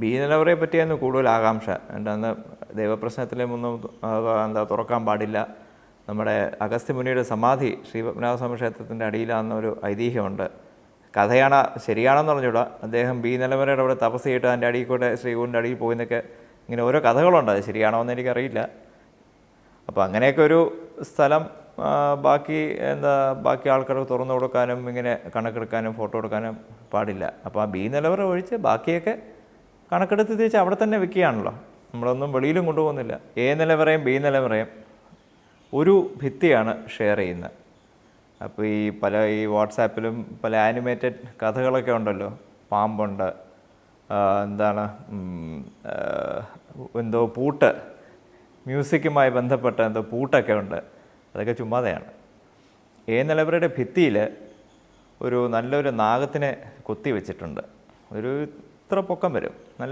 B നിലവറയെ പറ്റിയായിരുന്നു കൂടുതൽ ആകാംക്ഷ. എൻ്റെ അന്ന് ദൈവപ്രശ്നത്തിലെ ഒന്നും തുറക്കാൻ പാടില്ല. നമ്മുടെ അഗസ്ത്യമുനിയുടെ സമാധി ശ്രീപത്മനാഭസ്വാമി ക്ഷേത്രത്തിൻ്റെ അടിയിലാണെന്നൊരു ഐതിഹ്യമുണ്ട്. കഥയാണ്, ശരിയാണെന്ന് പറഞ്ഞുകൂടാ. അദ്ദേഹം ബി നിലവറയുടെ അവിടെ തപസ് ചെയ്തിട്ട് അതിൻ്റെ അടിയിൽ കൂടെ ശ്രീകോവിലിൻ്റെ അടിയിൽ പോയിന്നൊക്കെ ഇങ്ങനെ ഓരോ കഥകളുണ്ട്. അത് ശരിയാണോ എന്ന് എനിക്കറിയില്ല. അപ്പോൾ അങ്ങനെയൊക്കെ ഒരു സ്ഥലം ബാക്കി ആൾക്കാർക്ക് തുറന്നു കൊടുക്കാനും ഇങ്ങനെ കണക്കെടുക്കാനും ഫോട്ടോ എടുക്കാനും പാടില്ല. അപ്പോൾ ആ ബി നിലവറ ഒഴിച്ച് ബാക്കിയൊക്കെ കണക്കെടുത്ത് തിരിച്ച് അവിടെ തന്നെ വെക്കുകയാണല്ലോ. നമ്മളൊന്നും വെളിയിലും കൊണ്ടുപോകുന്നില്ല. എ നിലവറയും ബി നിലവറയും ഒരു ഭിത്തിയാണ് ഷെയർ ചെയ്യുന്നത്. അപ്പോൾ ഈ വാട്സാപ്പിലും പല ആനിമേറ്റഡ് കഥകളൊക്കെ ഉണ്ടല്ലോ. പാമ്പുണ്ട്, എന്തോ പൂട്ട്, മ്യൂസിക്കുമായി ബന്ധപ്പെട്ട എന്തോ പൂട്ടൊക്കെ ഉണ്ട്. അതൊക്കെ ചുമ്മാതെയാണ്. എ നിലവറയുടെ ഭിത്തിയിൽ നല്ലൊരു നാഗത്തിനെ കൊത്തി വെച്ചിട്ടുണ്ട്. ഇത്ര പൊക്കം വരും.